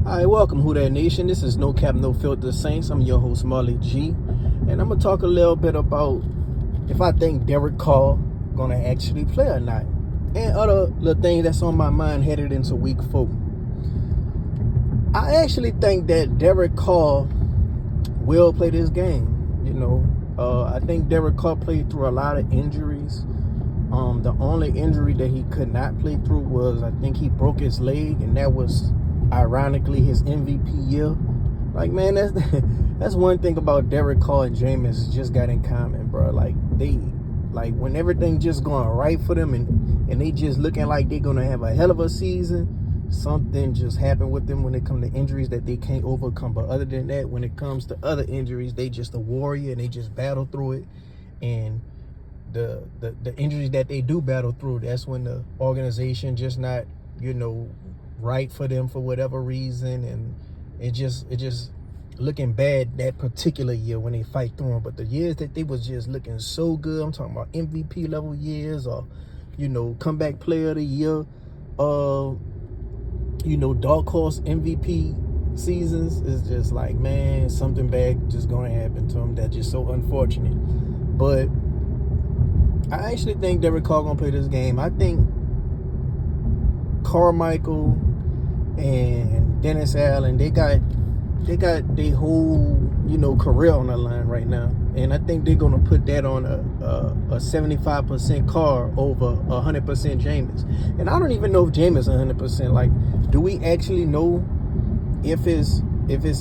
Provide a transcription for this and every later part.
Hi, welcome, Who That Nation. This is No Cap, No Filter Saints. I'm your host, Marley G. And I'm going to talk a little bit about if I think Derek Carr going to actually play or not. And other little things that's on my mind headed into week 4. I actually think that Derek Carr will play this game. I think Derek Carr played through a lot of injuries. The only injury that he could not play through was, I think he broke his leg, and that was ironically his MVP year. Like, man, that's one thing about Derek Carr and Jameis just got in common, bro. Like, when everything just going right for them and they just looking like they're gonna have a hell of a season, something just happened with them when it comes to injuries that they can't overcome. But other than that, when it comes to other injuries, they just a warrior and they just battle through it. And the injuries that they do battle through, that's when the organization just not, right for them for whatever reason, and it just looking bad that particular year when they fight through them. But the years that they was just looking so good, I'm talking about MVP level years, or comeback player of the year, dark horse MVP seasons, is just like, man, something bad just gonna happen to them. That's just so unfortunate. But I actually think Derek Carr gonna play this game. I think Carmichael and Dennis Allen, they got their whole career on the line right now, and I think they're gonna put that on a 75% Carr over 100% Jameis. And I don't even know if Jameis 100%. Like, do we actually know if his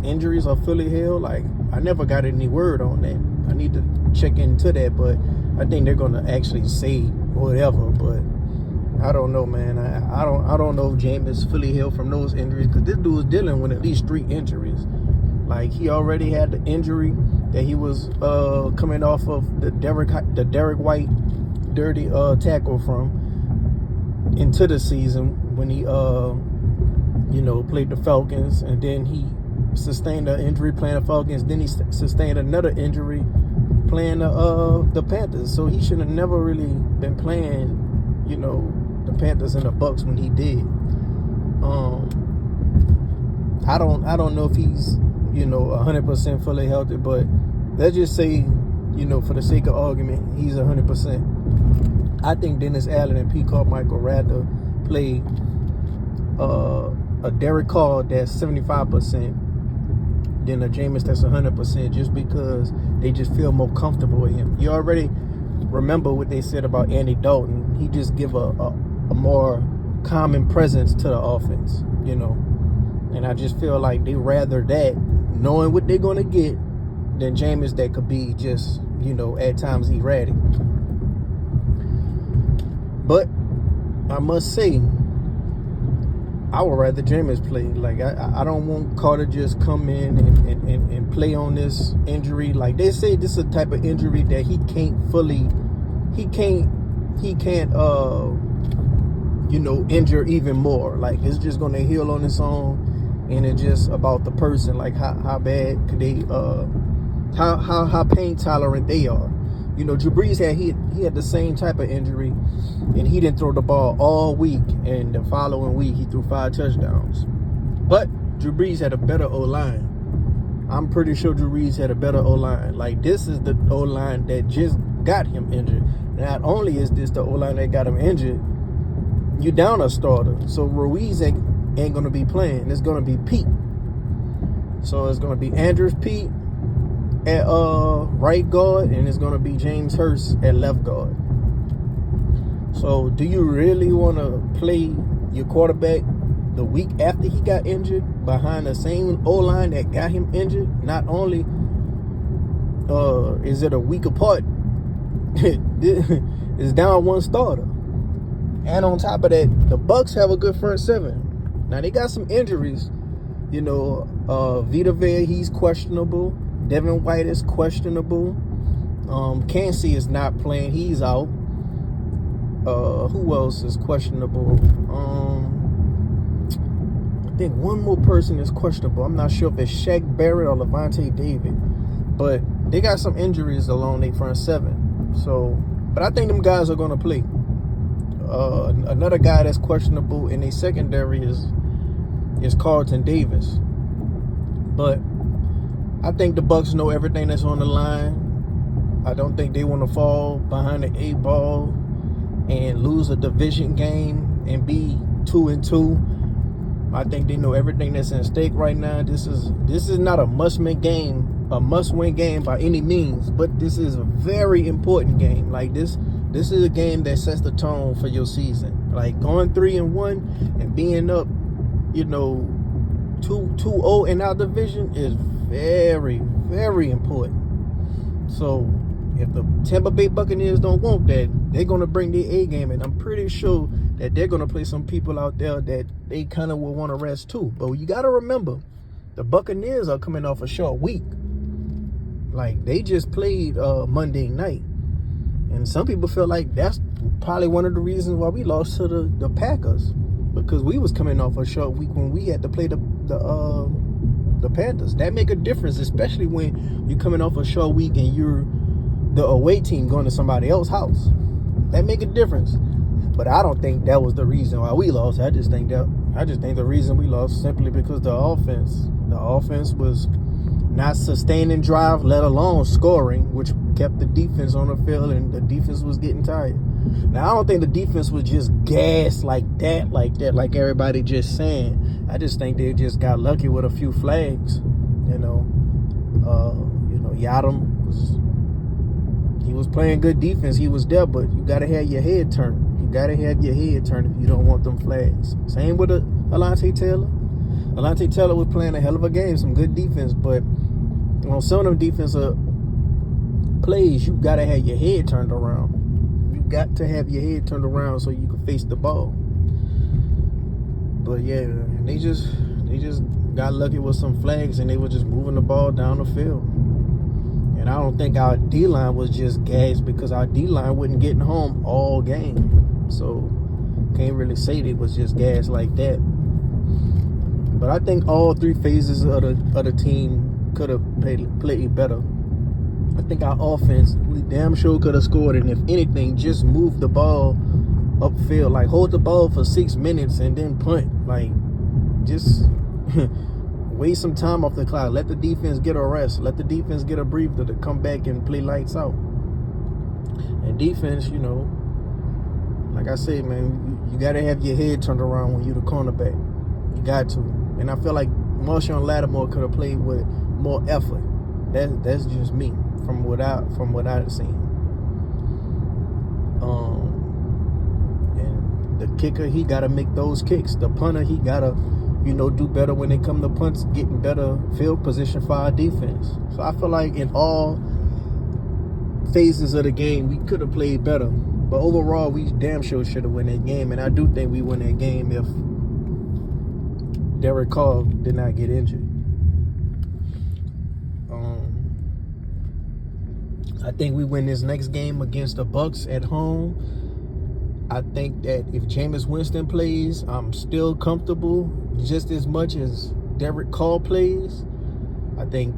injuries are fully healed? Like, I never got any word on that. I need to check into that, but I think they're gonna actually say whatever. But I don't know, man. I don't know if Jameis fully healed from those injuries, because this dude's dealing with at least 3 injuries. Like, he already had the injury that he was coming off of the Derek White dirty tackle from into the season when he played the Falcons, and then he sustained an injury playing the Falcons. Then he sustained another injury playing the Panthers. So he should have never really been playing, the Panthers and the Bucs when he did. I don't know if he's 100% fully healthy, but let's just say, for the sake of argument, he's 100%. I think Dennis Allen and P. Carmichael rather play a Derek Carr that's 75% than a Jameis that's 100%, just because they just feel more comfortable with him. You already remember what they said about Andy Dalton. He just give a more common presence to the offense, and I just feel like they rather that, knowing what they're going to get, than Jameis that could be just, at times erratic. But I must say, I would rather Jameis play. Like, I don't want Carr to just come in and play on this injury. Like, they say this is a type of injury that he can't injure even more. Like, it's just going to heal on its own, and it's just about the person, like how bad could they, how pain tolerant they are. Drew Brees he had the same type of injury, and he didn't throw the ball all week, and the following week he threw 5 touchdowns. But Drew Brees had a better O-line. I'm pretty sure Drew Brees had a better O-line. Like, this is the O-line that just got him injured. Not only is this the O-line that got him injured, you down a starter. So Ruiz ain't going to be playing. It's going to be Pete. So it's going to be Andrews Pete at right guard, and it's going to be James Hurst at left guard. So do you really want to play your quarterback the week after he got injured behind the same O-line that got him injured? Not only is it a week apart, it's down 1 starter. And on top of that, the Bucs have a good front 7. Now, they got some injuries. Vita Vea, he's questionable. Devin White is questionable. Cansey is not playing. He's out. Who else is questionable? I think one more person is questionable. I'm not sure if it's Shaq Barrett or Levante David. But they got some injuries along their front 7. So, but I think them guys are going to play. Another guy that's questionable in their secondary is is Carlton Davis. But I think the Bucs know everything that's on the line. I don't think they want to fall behind the 8 ball and lose a division game and be 2-2. I think they know everything that's at stake right now. This is not a must-win game by any means, but this is a very important game. Like this is a game that sets the tone for your season. Like going 3-1 and being up, 2-0 in our division is very, very important. So if the Tampa Bay Buccaneers don't want that, they're going to bring their A game, and I'm pretty sure that they're going to play some people out there that they kind of will want to rest too. But you got to remember, the Buccaneers are coming off a short week. Like, they just played Monday night. And some people feel like that's probably one of the reasons why we lost to the Packers. Because we was coming off a short week when we had to play the Panthers. That make a difference, especially when you're coming off a short week and you're the away team going to somebody else's house. That make a difference. But I don't think that was the reason why we lost. I just think the reason we lost simply because the offense was not sustaining drive, let alone scoring, which kept the defense on the field, and the defense was getting tired. Now, I don't think the defense was just gassed like that, like everybody just saying. I just think they just got lucky with a few flags. Yadam was playing good defense. He was there, but you got to have your head turned. You got to have your head turned if you don't want them flags. Same with Alontae Taylor. Alontae Taylor was playing a hell of a game, some good defense, but on some of them defensive plays, you got to have your head turned around. You got to have your head turned around so you can face the ball. But yeah, they just got lucky with some flags, and they were just moving the ball down the field. And I don't think our D-line was just gassed, because our D-line wasn't getting home all game. So can't really say they was just gassed like that. But I think all 3 phases of the team could have played better. I think our offense, we damn sure could have scored, and if anything, just move the ball upfield. Like, hold the ball for 6 minutes and then punt. Like, just waste some time off the clock. Let the defense get a rest. Let the defense get a breather to come back and play lights out. And defense, like I said, man, you got to have your head turned around when you're the cornerback. You got to. And I feel like Marshawn Lattimore could have played with more effort. That's just me from what I've seen. And the kicker, he got to make those kicks. The punter, he got to do better when they come to punts, getting better field position for our defense. So I feel like in all phases of the game, we could have played better. But overall, we damn sure should have won that game. And I do think we won that game if Derek Carr did not get injured. I think we win this next game against the Bucs at home. I think that if Jameis Winston plays, I'm still comfortable just as much as Derek Carr plays. I think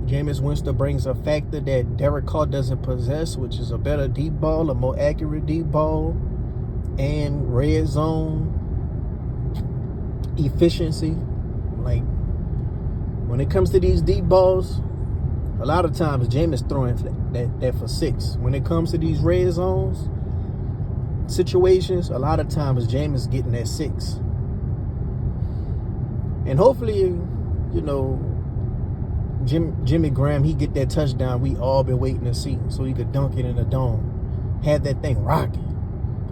Jameis Winston brings a factor that Derek Carr doesn't possess, which is a better deep ball, a more accurate deep ball, and red zone efficiency. Like, when it comes to these deep balls, a lot of times Jameis throwing that for 6. When it comes to these red zones situations, a lot of times Jameis getting that 6. And hopefully, Jimmy Graham, he get that touchdown we all been waiting to see, so he could dunk it in the dome, have that thing rocking.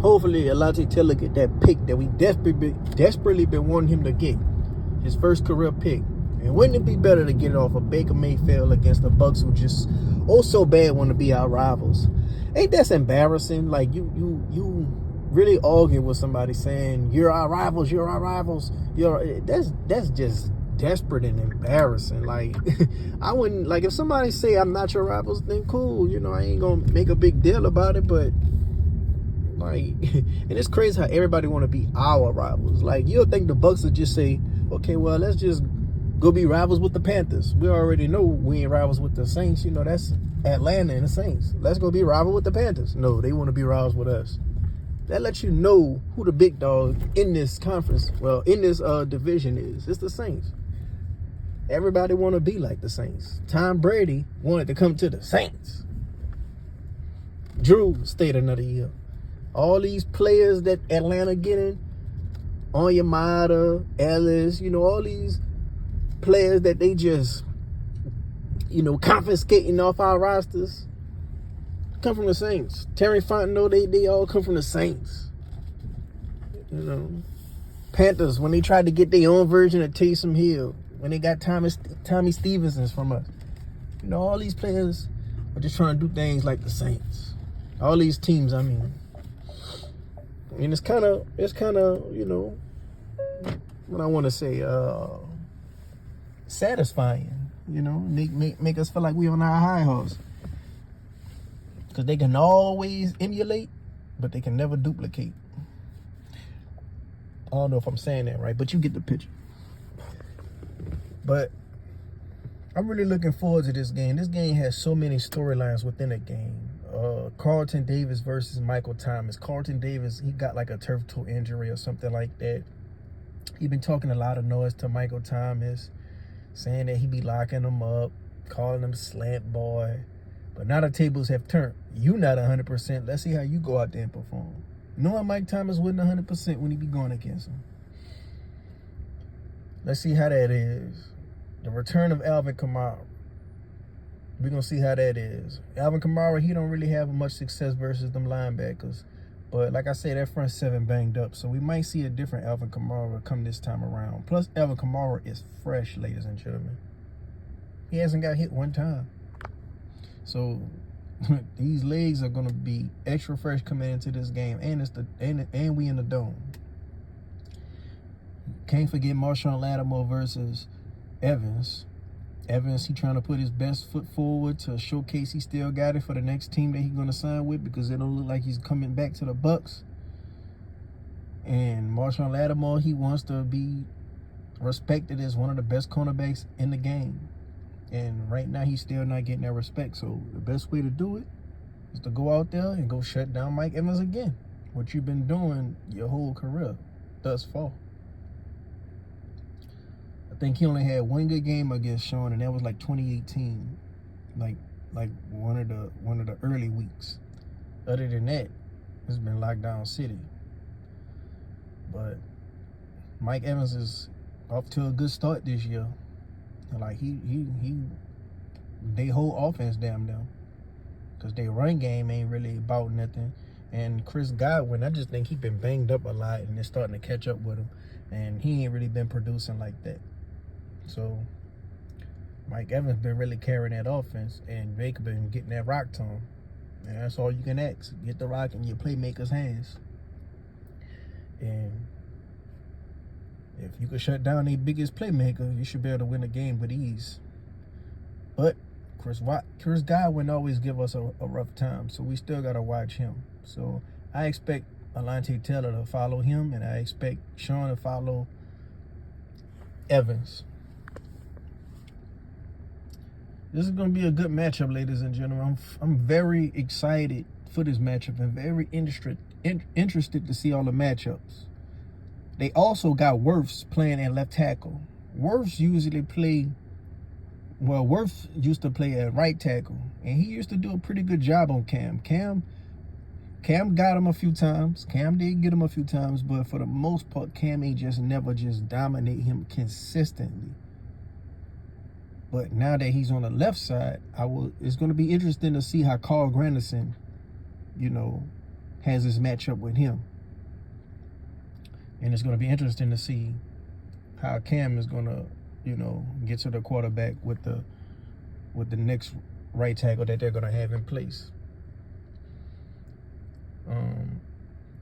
Hopefully, Alontae Taylor get that pick that we desperately been wanting him to get, his first career pick. And wouldn't it be better to get it off of Baker Mayfield against the Bucs, who just so bad want to be our rivals? Ain't that embarrassing? Like, you really arguing with somebody saying you're our rivals, that's just desperate and embarrassing. Like, I wouldn't, like, if somebody say I'm not your rivals, then cool, I ain't gonna make a big deal about it. But like, and it's crazy how everybody want to be our rivals. Like, you'll think the Bucs would just say, okay, well, let's just go be rivals with the Panthers. We already know we ain't rivals with the Saints. That's Atlanta and the Saints. Let's go be rival with the Panthers. No, they want to be rivals with us. That lets you know who the big dog in this conference, well, in this division is. It's the Saints. Everybody want to be like the Saints. Tom Brady wanted to come to the Saints. Drew stayed another year. All these players that Atlanta getting, Onyemata, Ellis, all these players that they just, confiscating off our rosters, come from the Saints. Terry Fontenot, they all come from the Saints. Panthers, when they tried to get their own version of Taysom Hill, when they got Tommy Stevenson's from us. All these players are just trying to do things like the Saints. All these teams, I mean. And it's kind of, what I want to say, satisfying, make us feel like we on our high horse. Because they can always emulate, but they can never duplicate. I don't know if I'm saying that right, but you get the picture. But I'm really looking forward to this game. This game has so many storylines within the game. Carlton Davis versus Michael Thomas. Carlton Davis, he got like a turf toe injury or something like that. He been talking a lot of noise to Michael Thomas, saying that he be locking him up, calling him slant boy. But now the tables have turned. You not 100%. Let's see how you go out there and perform. Knowing Mike Thomas wasn't 100% when he be going against him. Let's see how that is. The return of Alvin Kamara. We're going to see how that is. Alvin Kamara, he don't really have much success versus them linebackers. But like I said, that front seven banged up. So we might see a different Alvin Kamara come this time around. Plus, Alvin Kamara is fresh, ladies and gentlemen. He hasn't got hit one time. So these legs are going to be extra fresh coming into this game. And we in the dome. Can't forget Marshawn Lattimore versus Evans. Evans, he trying to put his best foot forward to showcase he still got it for the next team that he's going to sign with, because it don't look like he's coming back to the Bucs. And Marshawn Lattimore, he wants to be respected as one of the best cornerbacks in the game. And right now, he's still not getting that respect. So the best way to do it is to go out there and go shut down Mike Evans again. What you've been doing your whole career thus far. I think he only had one good game against Sean, and that was like 2018, like one of the early weeks. Other than that, it's been lockdown city. But Mike Evans is off to a good start this year. Like they whole offense damn them, because their run game ain't really about nothing. And Chris Godwin, I just think he been banged up a lot, and it's starting to catch up with him, and he ain't really been producing like that. So Mike Evans been really carrying that offense, and Baker been getting that rock to him. And that's all you can ask. Get the rock in your playmaker's hands. And if you could shut down their biggest playmaker, you should be able to win the game with ease. But Chris Godwin always give us a rough time, so we still got to watch him. So I expect Alontae Taylor to follow him, and I expect Sean to follow Evans. This is going to be a good matchup, ladies and gentlemen. I'm very excited for this matchup and very interested to see all the matchups. They also got Wirfs playing at left tackle. Wirfs used to play at right tackle, and he used to do a pretty good job on Cam. Cam got him a few times. Cam did get him a few times, but for the most part, Cam ain't never dominate him consistently. But now that he's on the left side, it's going to be interesting to see how Carl Granderson, has this matchup with him. And it's going to be interesting to see how Cam is going to, get to the quarterback with the next right tackle that they're going to have in place.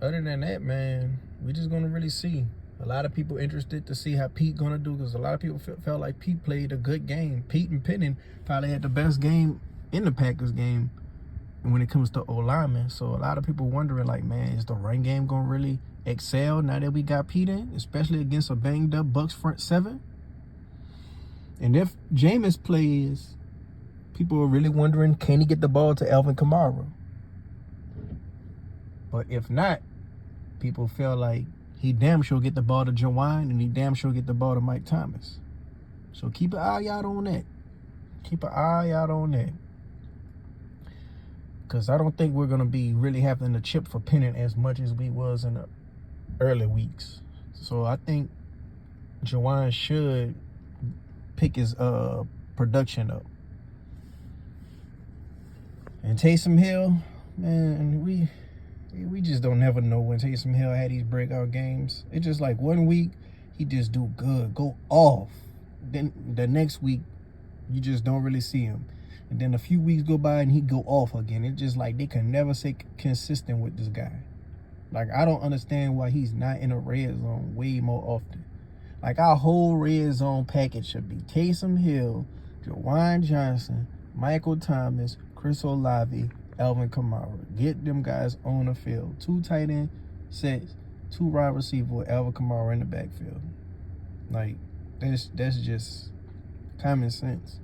Other than that, man, we're just going to really see. A lot of people interested to see how Pete going to do, because a lot of people felt like Pete played a good game. Pete and Penning probably had the best game in the Packers game when it comes to O-linemen. So a lot of people wondering, like, man, is the run game going to really excel now that we got Pete in, especially against a banged-up Bucs front seven? And if Jameis plays, people are really wondering, can he get the ball to Alvin Kamara? But if not, people feel like he damn sure get the ball to Jawan and he damn sure get the ball to Mike Thomas. So keep an eye out on that. Keep an eye out on that. Because I don't think we're going to be really having to chip for pennant as much as we was in the early weeks. So I think Jawan should pick his production up. And Taysom Hill, man, we just don't never know when Taysom Hill had these breakout games. It's just like 1 week, he just do good, go off. Then the next week, you just don't really see him. And then a few weeks go by and he go off again. It's just like they can never stay consistent with this guy. Like, I don't understand why he's not in a red zone way more often. Like, our whole red zone package should be Taysom Hill, Jawan Johnson, Michael Thomas, Chris Olave, Alvin Kamara. Get them guys on the field. 2 tight end sets, 2 wide receiver, Alvin Kamara in the backfield. Like, that's just common sense.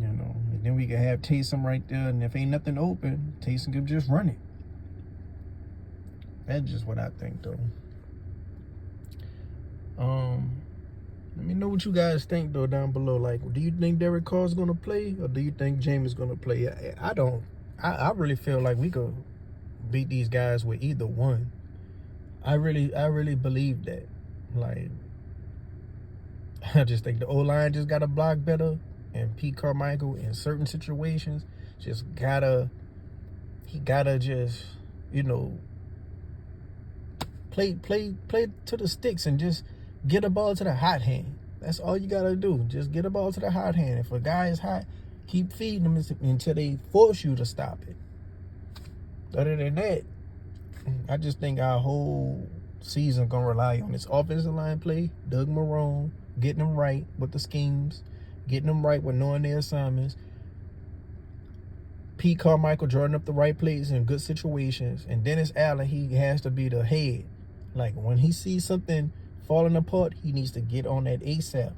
You know, and then we can have Taysom right there, and if ain't nothing open, Taysom can just run it. That's just what I think, though. Let me know what you guys think, though, down below. Like, do you think Derek Carr's gonna play, or do you think Jameis gonna play? I don't. I really feel like we could beat these guys with either one. I really believe that. Like, I just think the O-line just gotta block better, and Pete Carmichael in certain situations he gotta just, you know, play to the sticks and just get a ball to the hot hand. That's all you gotta do. Just get a ball to the hot hand. If a guy is hot, keep feeding him until they force you to stop it. Other than that, I just think our whole season gonna rely on this offensive line play, Doug Marrone, getting them right with the schemes, getting them right with knowing their assignments, Pete Carmichael drawing up the right plays in good situations, and Dennis Allen, he has to be the head. Like, when he sees something falling apart, he needs to get on that ASAP.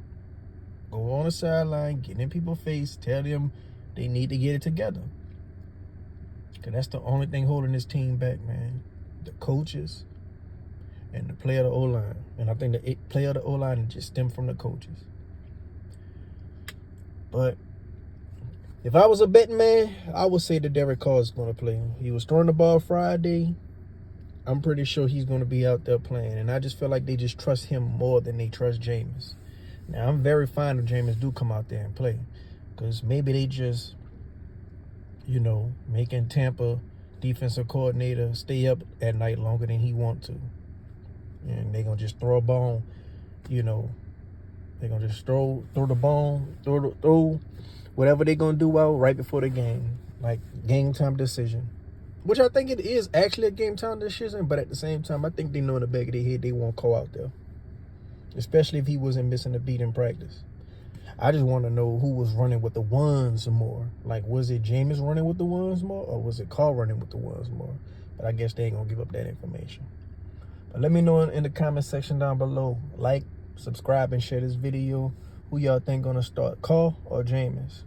Go on the sideline, get in people's face, tell them they need to get it together. Because that's the only thing holding this team back, man. The coaches and the player of the O-line. And I think the player of the O-line just stem from the coaches. But if I was a betting man, I would say that Derek Carr is going to play. He was throwing the ball Friday. I'm pretty sure he's going to be out there playing. And I just feel like they just trust him more than they trust Jameis. Now, I'm very fine if Jameis do come out there and play. Because maybe they just, you know, making Tampa defensive coordinator stay up at night longer than he want to. And they're going to just throw a ball, you know. They're going to just throw the ball, throw whatever they're going to do out right before the game. Like, game time decision. Which I think it is actually a game time decision, but at the same time, I think they know in the back of their head they won't call out there. Especially if he wasn't missing a beat in practice. I just want to know who was running with the ones more. Like, was it Jameis running with the ones more, or was it Carr running with the ones more? But I guess they ain't going to give up that information. But let me know in the comment section down below. Like, subscribe, and share this video. Who y'all think going to start, Carr or Jameis?